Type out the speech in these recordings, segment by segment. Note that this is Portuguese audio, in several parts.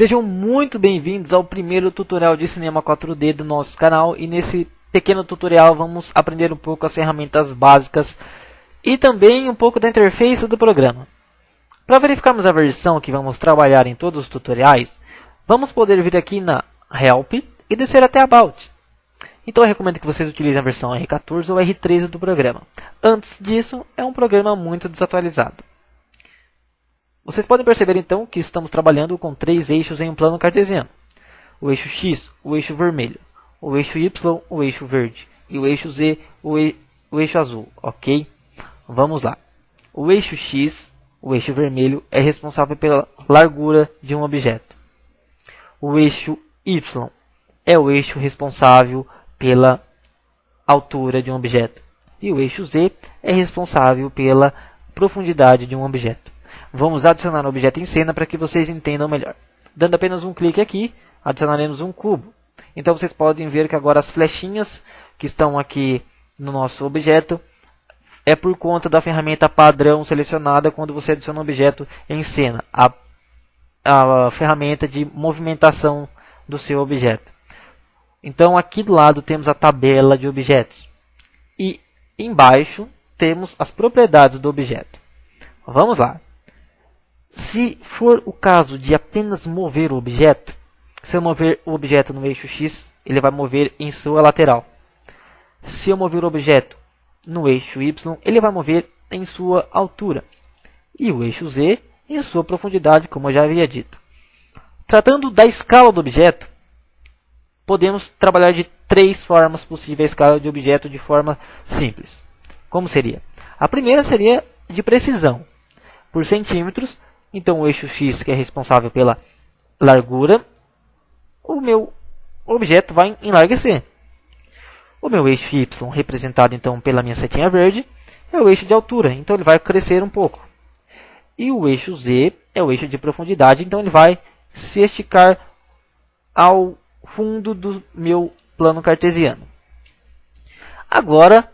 Sejam muito bem-vindos ao primeiro tutorial de cinema 4D do nosso canal, e nesse pequeno tutorial vamos aprender um pouco as ferramentas básicas e também um pouco da interface do programa. Para verificarmos a versão que vamos trabalhar em todos os tutoriais, vamos poder vir aqui na Help e descer até About. Então eu recomendo que vocês utilizem a versão R14 ou R13 do programa. Antes disso, é um programa muito desatualizado. Vocês podem perceber então que estamos trabalhando com 3 eixos em um plano cartesiano. O eixo X, o eixo vermelho, o eixo Y, o eixo verde, e o eixo Z, o eixo azul, ok? Vamos lá. O eixo X, o eixo vermelho, é responsável pela largura de um objeto. O eixo Y é o eixo responsável pela altura de um objeto. E o eixo Z é responsável pela profundidade de um objeto. Vamos adicionar um objeto em cena para que vocês entendam melhor. Dando apenas um clique aqui, adicionaremos um cubo. Então vocês podem ver que agora as flechinhas que estão aqui no nosso objeto é por conta da ferramenta padrão selecionada quando você adiciona um objeto em cena. A ferramenta de movimentação do seu objeto. Então aqui do lado temos a tabela de objetos. E embaixo temos as propriedades do objeto. Vamos lá. Se for o caso de apenas mover o objeto, se eu mover o objeto no eixo X, ele vai mover em sua lateral. Se eu mover o objeto no eixo Y, ele vai mover em sua altura. E o eixo Z em sua profundidade, como eu já havia dito. Tratando da escala do objeto, podemos trabalhar de 3 formas possíveis a escala de objeto de forma simples. Como seria? A primeira seria de precisão, por centímetros. Então o eixo X, que é responsável pela largura, o meu objeto vai enlarguecer. O meu eixo Y, representado então pela minha setinha verde, é o eixo de altura, então ele vai crescer um pouco. E o eixo Z é o eixo de profundidade, então ele vai se esticar ao fundo do meu plano cartesiano. Agora,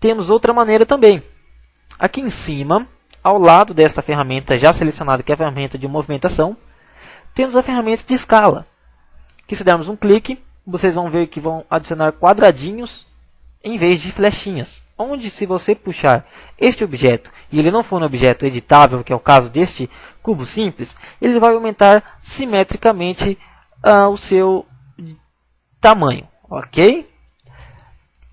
temos outra maneira também. Aqui em cima, ao lado desta ferramenta já selecionada, que é a ferramenta de movimentação, temos a ferramenta de escala. Que se dermos um clique, vocês vão ver que vão adicionar quadradinhos em vez de flechinhas. Onde, se você puxar este objeto e ele não for um objeto editável, que é o caso deste cubo simples, ele vai aumentar simetricamente o seu tamanho, ok?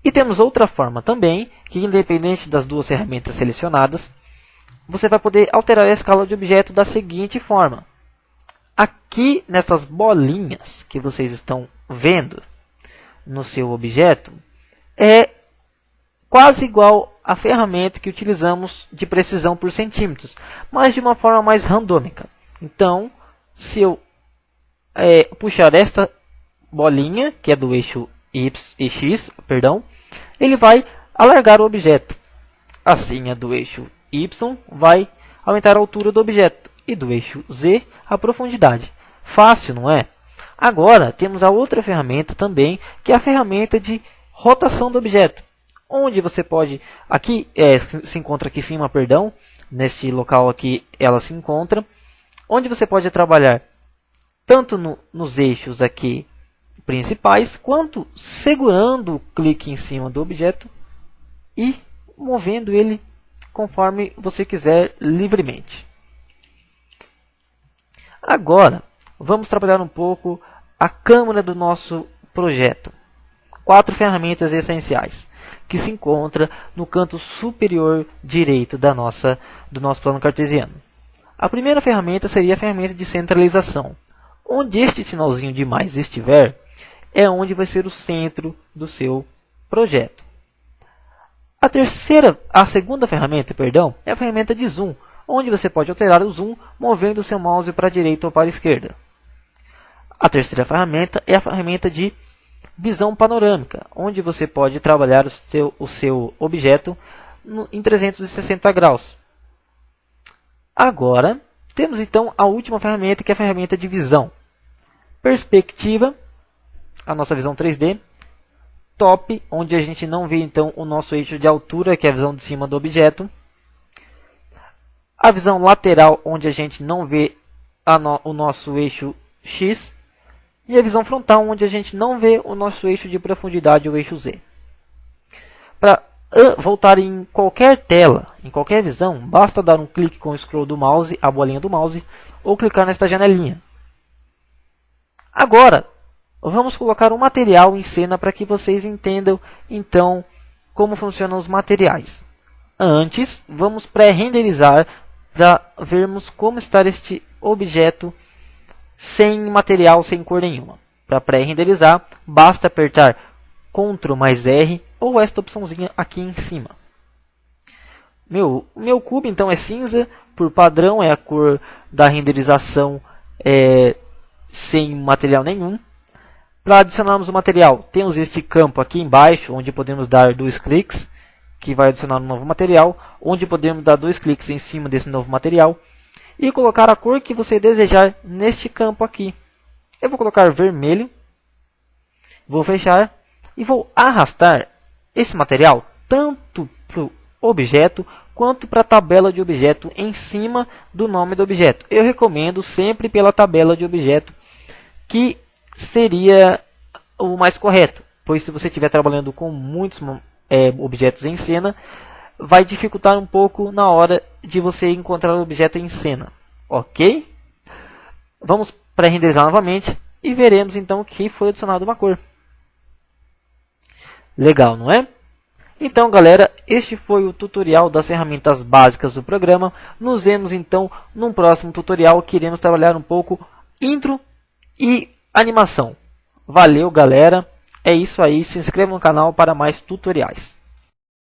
E temos outra forma também, que independente das duas ferramentas selecionadas, você vai poder alterar a escala de objeto da seguinte forma. Aqui, nessas bolinhas que vocês estão vendo no seu objeto, é quase igual à ferramenta que utilizamos de precisão por centímetros, mas de uma forma mais randômica. Então, se eu puxar esta bolinha, que é do eixo X, ele vai alargar o objeto. Assim, a do eixo Y vai aumentar a altura do objeto e do eixo Z a profundidade. Fácil, não é? Agora temos a outra ferramenta também, que é a ferramenta de rotação do objeto, onde você pode aqui se encontra aqui em cima, neste local aqui ela se encontra, onde você pode trabalhar tanto nos eixos aqui principais, quanto segurando o clique em cima do objeto e movendo ele conforme você quiser livremente. Agora, vamos trabalhar um pouco a câmera do nosso projeto. 4 ferramentas essenciais, que se encontram no canto superior direito do nosso plano cartesiano. A primeira ferramenta seria a ferramenta de centralização. Onde este sinalzinho de mais estiver, é onde vai ser o centro do seu projeto. A segunda ferramenta, é a ferramenta de zoom, onde você pode alterar o zoom movendo o seu mouse para a direita ou para a esquerda. A terceira ferramenta é a ferramenta de visão panorâmica, onde você pode trabalhar o seu objeto em 360 graus. Agora, temos então a última ferramenta, que é a ferramenta de visão. Perspectiva, a nossa visão 3D. Top, onde a gente não vê então o nosso eixo de altura, que é a visão de cima do objeto. A visão lateral, onde a gente não vê o nosso eixo X, e a visão frontal, onde a gente não vê o nosso eixo de profundidade, o eixo Z. Para voltar em qualquer tela, em qualquer visão, basta dar um clique com o scroll do mouse, a bolinha do mouse, ou clicar nesta janelinha. Agora, vamos colocar um material em cena para que vocês entendam, então, como funcionam os materiais. Antes, vamos pré-renderizar para vermos como está este objeto sem material, sem cor nenhuma. Para pré-renderizar, basta apertar Ctrl mais R ou esta opçãozinha aqui em cima. Meu cubo então é cinza, por padrão é a cor da renderização sem material nenhum. Para adicionarmos o material, temos este campo aqui embaixo, onde podemos dar 2 cliques, que vai adicionar um novo material, onde podemos dar 2 cliques em cima desse novo material, e colocar a cor que você desejar neste campo aqui. Eu vou colocar vermelho, vou fechar, e vou arrastar esse material tanto para o objeto, quanto para a tabela de objeto em cima do nome do objeto. Eu recomendo sempre pela tabela de objeto, que seria o mais correto, pois se você estiver trabalhando com muitos objetos em cena, vai dificultar um pouco na hora de você encontrar o objeto em cena. Ok? Vamos pré-renderizar novamente e veremos então que foi adicionado uma cor. Legal, não é? Então, galera, este foi o tutorial das ferramentas básicas do programa. Nos vemos então num próximo tutorial que iremos trabalhar um pouco intro e animação. Valeu, galera. É isso aí. Se inscreva no canal para mais tutoriais.